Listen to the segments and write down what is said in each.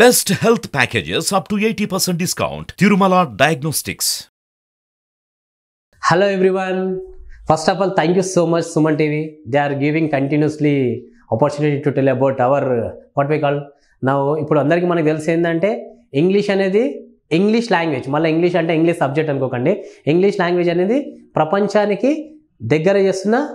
Best health packages up to 80% discount. Tirumala Diagnostics. Hello everyone. First of all, thank you so much Suman TV. They are giving continuously opportunity to tell about our what we call now. ఇప్పుడు అందరికీ మనకు తెలిసి ఏంటంటే English అనేది English language, మళ్ళీ English అంటే English subject అనుకోకండి. English language అనేది ప్రపంచానికి దగ్గర చేస్తున్న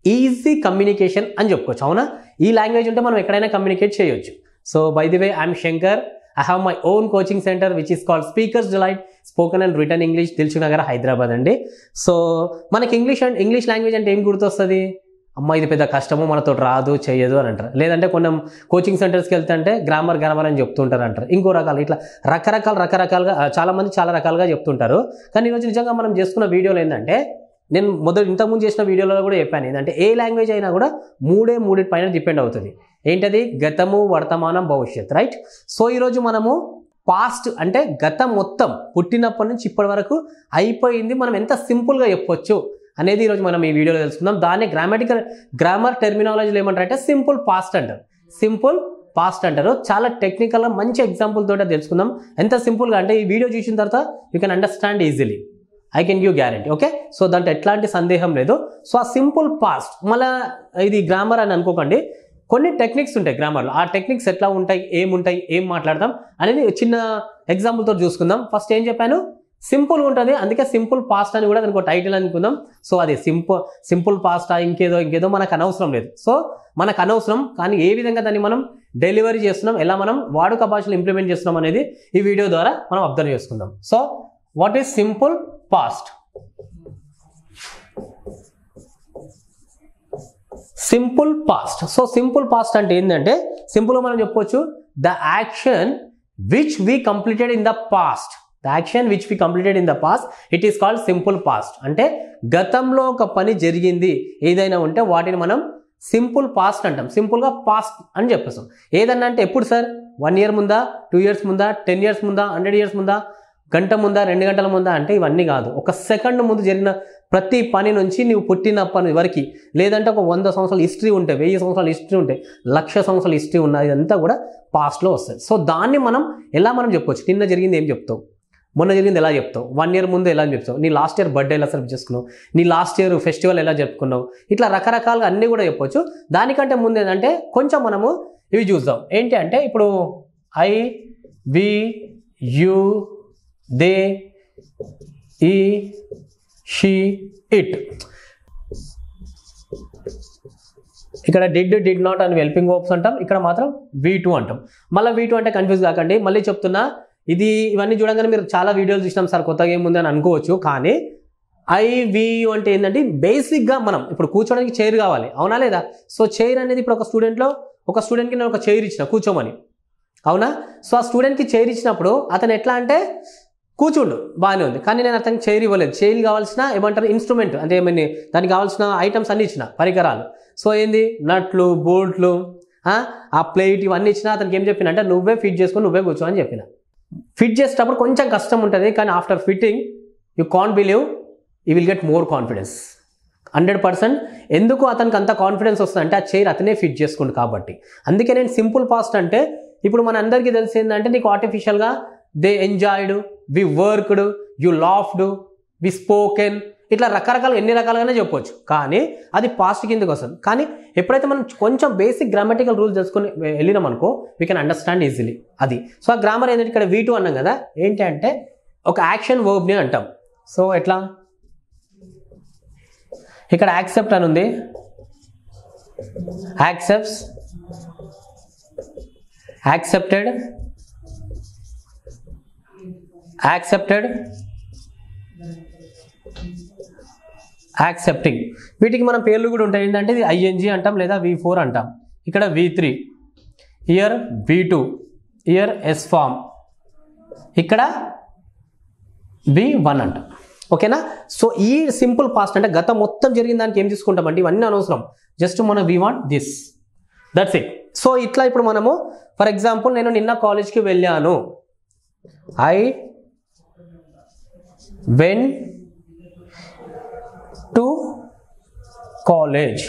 ఈజీ కమ్యూనికేషన్ అని చెప్పుకోవచ్చు. అవునా? ఈ లాంగ్వేజ్ ఉంటే మనం ఎక్కడైనా కమ్యూనికేట్ చేయొచ్చు. So by the way, I'm Shankar. I have my own coaching center which is called Speakers Delight Spoken and Written English, Dilshuk Nagar, Hyderabad అండి. సో మనకి ఇంగ్లీష్ లాంగ్వేజ్ అంటే ఏం గుర్తొస్తుంది? అమ్మ ఇది పెద్ద కష్టము, మనతో రాదు చేయదు అని అంటారు. లేదంటే కొన్ని కోచింగ్ సెంటర్స్కి వెళ్తే అంటే గ్రామర్ అని చెప్తుంటారు అంటారు. ఇంకో రకాలు ఇట్లా రకరకాలుగా చాలామంది చాలా రకాలుగా చెప్తుంటారు. కానీ ఈరోజు నిజంగా మనం చేసుకున్న వీడియోలు ఏంటంటే, నేను ఇంతకుముందు చేసిన వీడియోలో కూడా చెప్పాను ఏంటంటే, ఏ లాంగ్వేజ్ అయినా కూడా మూడింటి పైన డిపెండ్ అవుతుంది. ఏంటది? గతము, వర్తమానం, భవిష్యత్. రైట్? సో ఈరోజు మనము పాస్ట్ అంటే గతం మొత్తం పుట్టినప్పటి నుంచి ఇప్పటి వరకు అయిపోయింది మనం ఎంత సింపుల్గా చెప్పొచ్చు అనేది ఈరోజు మనం ఈ వీడియోలో తెలుసుకుందాం. దాన్ని గ్రామర్ టెర్మినాలజీలో ఏమంటారంటే సింపుల్ పాస్ట్ అంటారు. సింపుల్ పాస్ట్ అంటారు. చాలా టెక్నికల్గా మంచి ఎగ్జాంపుల్ తోటి తెలుసుకుందాం. ఎంత సింపుల్గా అంటే ఈ వీడియో చూసిన తర్వాత you can understand easily. I can give guarantee. Okay? So దాంట్లో ఎట్లాంటి సందేహం లేదు. సో ఆ సింపుల్ పాస్ట్ మళ్ళీ ఇది గ్రామర్ అని అనుకోకండి, కొన్ని టెక్నిక్స్ ఉంటాయి గ్రామర్లో. ఆ టెక్నిక్స్ ఎట్లా ఉంటాయి, ఏం మాట్లాడతాం అనేది చిన్న ఎగ్జాంపుల్తో చూసుకుందాం. ఫస్ట్ ఏం చెప్పాను? సింపుల్గా ఉంటుంది, అందుకే సింపుల్ పాస్ట్ అని కూడా దానికి ఒక టైటిల్ అనుకుందాం. సో అది సింపుల్ పాస్టా ఇంకేదో మనకు అనవసరం లేదు. సో మనకు అనవసరం, కానీ ఏ విధంగా దాన్ని మనం డెలివరీ చేస్తున్నాం, ఎలా మనం వాడుక భాషలో ఇంప్లిమెంట్ చేస్తున్నాం అనేది ఈ వీడియో ద్వారా మనం అబ్జర్వ్ చేసుకుందాం. So what is simple past? Simple past. So simple past అంటే ఏంటంటే, సింపుల్గా మనం చెప్పొచ్చు the action which we completed in the past. The action which we completed in the past, it is called simple past. అంటే గతంలో ఒక పని జరిగింది ఏదైనా ఉంటే వాటిని మనం సింపుల్ పాస్ట్ అంటాం. సింపుల్గా పాస్ట్ అని చెప్పేస్తాం. ఏదన్నా అంటే ఎప్పుడు సార్? 1 year ముందా, 2 years ముందా, 10 years ముందా, 100 years ముందా, గంట ముందా, 2 గంటల ముందా అంటే ఇవన్నీ కాదు. ఒక సెకండ్ ముందు జరిగిన ప్రతి పని నుంచి నువ్వు పుట్టినప్పటి వరకు, లేదంటే ఒక 100 సంవత్సరాల హిస్టరీ ఉంటే, 1000 సంవత్సరాల హిస్టరీ ఉంటే, 1,00,000 సంవత్సరాల హిస్టరీ ఉన్న ఇదంతా కూడా పాస్ట్లో వస్తుంది. సో దాన్ని మనం చెప్పొచ్చు? నిన్న జరిగింది ఏం చెప్తావు, మొన్న జరిగింది ఎలా చెప్తావు, 1 year ముందు ఎలా చెప్తావు, నీ లాస్ట్ ఇయర్ బర్త్డే ఎలా సెలబ్రేట్ చేసుకున్నావు, నీ లాస్ట్ ఇయర్ ఫెస్టివల్ ఎలా జరుపుకున్నావు, ఇట్లా రకరకాలుగా అన్నీ కూడా చెప్పొచ్చు. దానికంటే ముందు ఏంటంటే కొంచెం మనము ఇవి చూద్దాం. ఏంటి అంటే ఇప్పుడు ఐ, వి, యు, దే, ఈ, షీ, ఇట్. ఇక్కడ డిడ్ నాట్ అని హెల్పింగ్ వర్బ్స్ అంటాం. ఇక్కడ మాత్రం V2 అంటాం. మళ్ళీ V2 అంటే కన్ఫ్యూజ్ కాకండి. మళ్ళీ చెప్తున్నా, ఇవన్నీ చూడగానే మీరు చాలా వీడియోలు చూసినాం సార్, కొత్తగా ఏముంది అని అనుకోవచ్చు. కానీ IVU అంటే ఏంటంటే బేసిక్గా మనం ఇప్పుడు కూర్చోడానికి చైర్ కావాలి, అవునా లేదా? సో చైర్ అనేది ఇప్పుడు ఒక స్టూడెంట్కి నేను ఒక చైర్ ఇచ్చిన కూర్చోమని, అవునా? సో ఆ స్టూడెంట్కి చైర్ ఇచ్చినప్పుడు అతను ఎట్లా అంటే కూర్చుండు, బాగానే ఉంది, కానీ నేను అతనికి చైర్ ఇవ్వలేదు. చైర్ కావాల్సిన ఏమంటారు ఇన్స్ట్రుమెంట్ అంటే ఏమని, దానికి కావాల్సిన ఐటమ్స్ అన్నీ ఇచ్చిన, పరికరాలు. సో ఏంది, నట్లు, బోల్ట్లు, ఆ ప్లేట్ ఇవన్నీ ఇచ్చిన. అతనికి ఏం చెప్పిన అంటే నువ్వే ఫిట్ చేసుకొని నువ్వే కూర్చో అని చెప్పిన. ఫిట్ చేసేటప్పుడు కొంచెం కష్టం ఉంటుంది, కానీ after fitting you can't believe you will get more confidence. 100%. ఎందుకు అతనికి అంత కాన్ఫిడెన్స్ వస్తుంది అంటే ఆ చైర్ అతనే ఫిట్ చేసుకుంటు కాబట్టి. అందుకే నేను సింపుల్ పాస్ట్ అంటే, ఇప్పుడు మన అందరికీ తెలిసిందంటే నీకు ఆర్టిఫిషియల్గా they enjoyed, we worked, you laughed, we spoken, ఇట్లా రకరకాలు ఎన్ని రకాలుగానే చెప్పొచ్చు. కానీ అది పాస్ట్ కిందకి వస్తుంది. కానీ ఎప్పుడైతే మనం కొంచెం బేసిక్ గ్రామటికల్ రూల్స్ తెలుసుకొని వెళ్ళినాం అనుకో, వీ కెన్ అండర్స్టాండ్ ఈజీలీ అది. సో ఆ గ్రామర్ ఏంటంటే ఇక్కడ V2 అన్నాం కదా, ఏంటి అంటే ఒక యాక్షన్ వర్బ్ని అంటాం. సో ఎట్లా, ఇక్కడ యాక్సెప్ట్ అని ఉంది, యాక్సెప్ట్స్, యాక్సెప్టెడ్, యాక్సెప్టెడ్, యాక్సెప్టింగ్. వీటికి మనం పేర్లు కూడా ఉంటాయి. ఏంటంటే ఇది ING అంటాం, లేదా V4 అంటాం. ఇక్కడ V3, year V2, year S form, ఇక్కడ V1 అంటాం. ఓకేనా? సో ఈ సింపుల్ పాస్ట్ అంటే గతం మొత్తం జరిగిన దానికి ఏం తీసుకుంటామంటే ఇవన్నీ అనవసరం, జస్ట్ మనం we want this, that's it. So ఇట్లా ఇప్పుడు మనము ఫర్ ఎగ్జాంపుల్ నేను నిన్న కాలేజ్కి వెళ్ళాను, ఐ వెన్ టు కాలేజ్.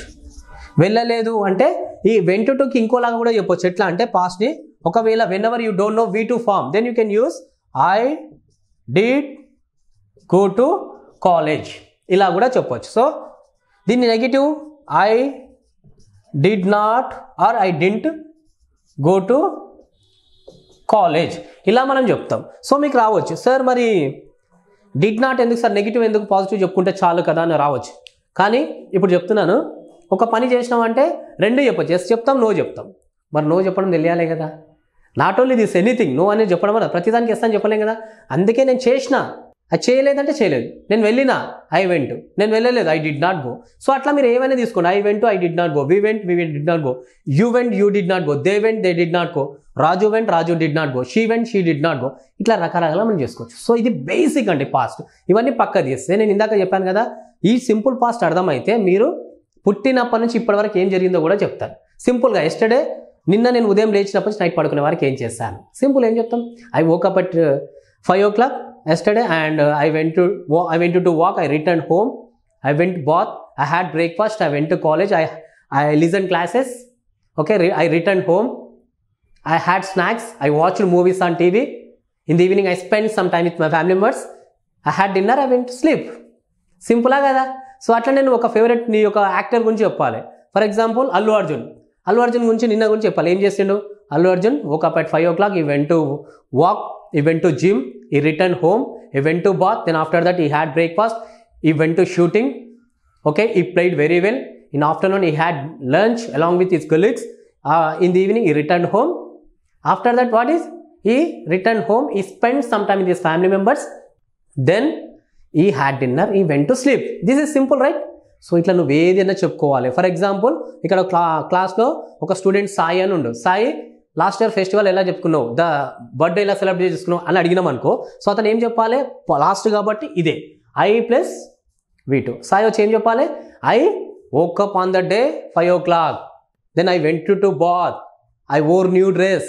వెళ్ళలేదు అంటే ఈ వెంట్ టుకి ఇంకోలాగా కూడా చెప్పొచ్చు. ఎట్లా అంటే పాస్ట్ని ఒకవేళ whenever you don't know V2 form, then you can use I did go to college. ఇలా కూడా చెప్పొచ్చు. సో దీన్ని negative I did not or I didn't go to college ఇలా మనం చెప్తాం. సో మీకు రావచ్చు సార్ మరి డిడ్ నాట్ ఎందుకు సార్, నెగిటివ్ ఎందుకు, పాజిటివ్ చెప్పుకుంటే చాలు కదా అని రావచ్చు. కానీ ఇప్పుడు చెప్తున్నాను, ఒక పని చేసినామంటే రెండు చెప్పచ్చు, ఎస్ చెప్తాం, నో చెప్తాం. మరి నో చెప్పడం తెలియాలి కదా. Not only this anything no అనేది చెప్పడం వల్ల ప్రతిదానికి ఎస్ అని చెప్పలేం కదా. అందుకే నేను చేసిన, అది చేయలేదంటే చేయలేదు. నేను వెళ్ళినా ఐ వెంట్, నేను వెళ్ళలేదు I did not go. So అట్లా మీరు ఏమైనా తీసుకోండి, I went I did not go, we went did not go, you went you did not go, they went they did not go, Raju went Raju did not go, she went she did not go. ఇట్లా రకరకాల మనం చేసుకోవచ్చు. So ఇది basic అంటే past. ఇవన్నీ పక్క తీస్తే నేను ఇందాక చెప్పాను కదా, ఈ సింపుల్ పాస్ట్ అర్థమైతే మీరు పుట్టినప్పటి నుంచి ఇప్పటి వరకు ఏం జరిగిందో కూడా చెప్తారు సింపుల్గా. ఎస్టర్డే నిన్న నేను ఉదయం లేచినప్పటి నుంచి నైట్ పడుకునే వరకు ఏం చేశాను, సింపుల్ ఏం చెప్తాం. I woke up at 5 o'clock yesterday and I went to walk, I returned home, I went bath, I had breakfast, I went to college, I listened classes, okay, I returned home, I had snacks, I watched movies on TV, in the evening I spent some time with my family members, I had dinner, I went to sleep. సింపులా కదా. So అట్లా నేను ఒక favourite నీ యొక్క actor గురించి చెప్పాలి. For example Allu Arjun గురించి నిన్న గురించి చెప్పాలి. ఏం చేసిండు Allu Arjun? woke at 5 o'clock, he went to walk, he went to gym, he returned home, he went to bath, then after that he had breakfast, he went to shooting, okay, he played very well. In afternoon he had lunch along with his colleagues, in the evening he returned home. After that what is, he returned home, he spent some time with his family members, then he had dinner, he went to sleep. This is simple, right? So ఇట్లా నువ్వు ఏదైనా చెప్పుకోవాలి. For example ఇక్కడ క్లాస్లో ఒక student Sai అని ఉండు. Sai last year festival ఎలా చెప్పుకున్నావు, బర్త్డే ఎలా సెలబ్రేట్ చేసుకున్నావు అని అడిగినాం అనుకో. సో అతను ఏం చెప్పాలి, లాస్ట్ కాబట్టి ఇదే I plus V2. సాయి వచ్చి ఏం చెప్పాలి, I woke up on the day 5 o'clock, then I went to bath, I wore new dress,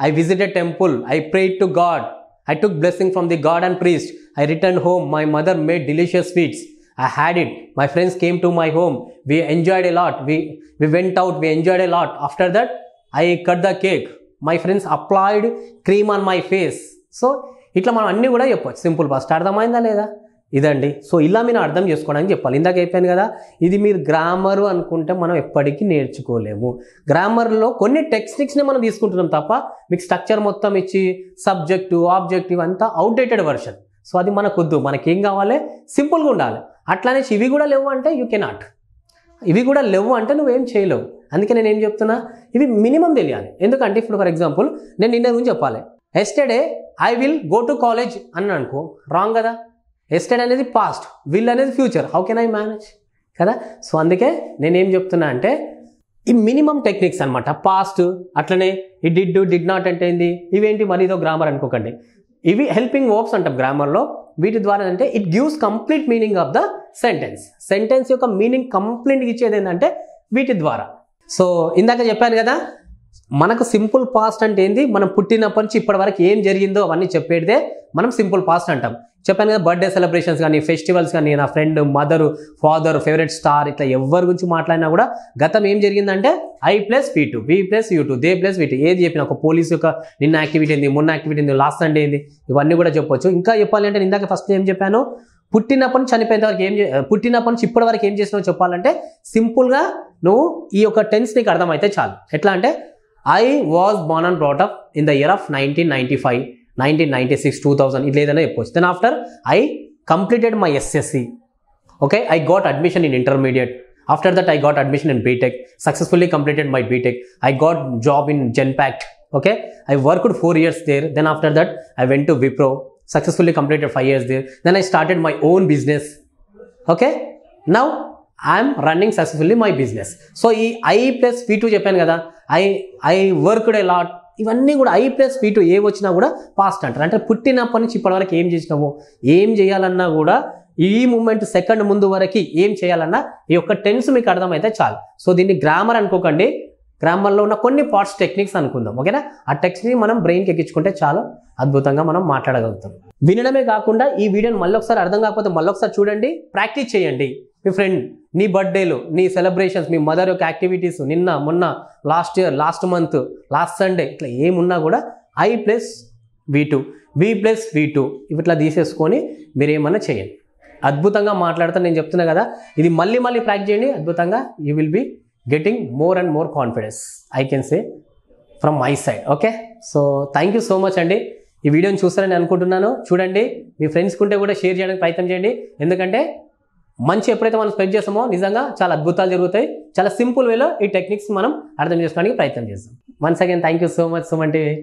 I visited temple, I prayed to God, I took blessing from the God and priest, I returned home, my mother made delicious sweets, I had it, my friends came to my home, we enjoyed a lot, we went out, we enjoyed a lot. After that I cut the cake, my friends applied cream on my face. So ఇట్లా మనం అన్నీ కూడా చెప్పవచ్చు simple past. అర్థమైందా లేదా? ఇదండి. So ఇలా మీరు అర్థం చేసుకోవడానికి చెప్పాలి. ఇందాక అయిపోయాను కదా, ఇది మీరు గ్రామరు అనుకుంటే మనం ఎప్పటికీ నేర్చుకోలేము. గ్రామర్లో కొన్ని టెక్నిక్స్ని మనం తీసుకుంటున్నాం తప్ప మీకు స్ట్రక్చర్ మొత్తం ఇచ్చి సబ్జెక్టు ఆబ్జెక్టివ్ అంతా అవుట్డేటెడ్ వర్షన్. సో అది మనకొద్దు. మనకేం కావాలి, సింపుల్గా ఉండాలి. అట్లానే ఇవి కూడా లేవు అంటే యూ కెనాట్, ఇవి కూడా లేవు అంటే నువ్వేం చేయలేవు. అందుకే నేను ఏం చెప్తున్నా, ఇవి మినిమం తెలియాలి. ఎందుకంటే ఇప్పుడు ఫర్ ఎగ్జాంపుల్ నేను నిన్న గురించి చెప్పాలి, yesterday I will go to college అని అనుకో, రాంగ్ కదా. ఎస్టర్డే అనేది పాస్ట్, విల్ అనేది future, how can I manage కదా. సో అందుకే నేనేం చెప్తున్నా అంటే ఈ మినిమం టెక్నిక్స్ అనమాట. పాస్ట్ అట్లనే ఈ డిడ్ నాట్ అంటే ఏంది, ఇవేంటి మరి ఇదో గ్రామర్ అనుకోకండి. ఇవి హెల్పింగ్ వర్బ్స్ అంటాం గ్రామర్లో. వీటి ద్వారా అంటే it gives complete meaning of the sentence యొక్క మీనింగ్ కంప్లీట్గా ఇచ్చేది ఏంటంటే వీటి ద్వారా. సో ఇందాక చెప్పాను కదా, మనకు సింపుల్ పాస్ట్ అంటే ఏంది, మనం పుట్టినప్పటి నుంచి ఇప్పటి వరకు ఏం జరిగిందో అవన్నీ చెప్పేదే మనం సింపుల్ పాస్ట్ అంటాం. చెప్పాను కదా, బర్త్డే సెలబ్రేషన్స్ కానీ ఫెస్టివల్స్ కానీ నా friend mother father favourite star ఇట్లా ఎవరి గురించి మాట్లాడినా కూడా గతం ఏం జరిగిందంటే I plus V2, V plus U2, they plus V2. ఏది చెప్పిన ఒక పోలీస్ యొక్క నిన్న యాక్టివిటీ ఏంది, మొన్న యాక్టివిటీ ఏంది, లాస్ట్ సండే ఏంది, ఇవన్నీ కూడా చెప్పొచ్చు. ఇంకా చెప్పాలి అంటే ఇందాక ఫస్ట్ ఏం చెప్పాను, పుట్టినప్పటి నుంచి చనిపోయేంత వరకు పుట్టినప్పటి నుంచి ఇప్పటి వరకు ఏం చేసినావు చెప్పాలంటే సింపుల్గా నువ్వు ఈ యొక్క టెన్స్ నీకు అర్థమైతే చాలు. ఎట్లా అంటే I was born and brought up in the year of 1995, 1996, 2000 ఇట్లా ఏదైనా చెప్పొచ్చు. Then after I completed my SSC, okay, I got admission in intermediate. After that I got admission in BTech, successfully completed my BTech. I got job in Genpact, okay, I worked 4 years there. Then after that I went to Wipro, successfully completed 5 years there. Then I started my own business, okay, now I am running successfully my business. So ఈ I plus V2 చెప్పాను కదా, I worked a lot, ఇవన్నీ కూడా I plus V2 ఏ వచ్చినా కూడా past అంటారు. అంటే పుట్టినప్పటి నుంచి ఇప్పటి వరకు ఏం చేసినాము, ఏం చేయాలన్నా కూడా ఈ మూమెంట్ సెకండ్ ముందు వరకు ఏం చేయాలన్నా ఈ యొక్క టెన్స్ మీకు అర్థమైతే చాలు. సో దీన్ని గ్రామర్ అనుకోకండి, గ్రామర్లో ఉన్న కొన్ని పార్ట్స్ టెక్నిక్స్ అనుకుందాం, ఓకేనా. ఆ టెక్స్ట్ని మనం బ్రెయిన్కి ఎక్కించుకుంటే చాలా అద్భుతంగా మనం మాట్లాడగలుగుతాం. వినడమే కాకుండా ఈ వీడియోని మళ్ళీ ఒకసారి అర్థం కాకపోతే మళ్ళీ ఒకసారి చూడండి, ప్రాక్టీస్ చేయండి. మీ ఫ్రెండ్ నీ బర్త్డేలు, నీ సెలబ్రేషన్స్, మీ మదర్ యొక్క యాక్టివిటీస్, నిన్న మొన్న, last year, last month, last Sunday, ఇట్లా ఏమున్నా కూడా I+V2, V+V2 ఇట్లా తీసేసుకొని మీరు ఏమన్నా చేయండి. అద్భుతంగా మాట్లాడతా నేను చెప్తున్నా కదా, ఇది మళ్ళీ ప్రాక్టీస్ చేయండి. అద్భుతంగా you will be getting more and more confidence, I can say from my side. Okay, so thank you so much అండి. ఈ వీడియోని చూస్తారని అనుకుంటున్నాను. చూడండి, మీ ఫ్రెండ్స్కి ఉంటే కూడా షేర్ చేయడానికి ప్రయత్నం చేయండి. ఎందుకంటే మంచి ఎప్పుడైతే మనం స్ప్రెడ్ చేస్తామో నిజంగా చాలా అద్భుతాలు జరుగుతాయి. చాలా సింపుల్ వేలో ఈ టెక్నిక్స్ మనం అర్థం చేసుకోవడానికి ప్రయత్నం చేస్తాం. Once again thank you so much Suman TV.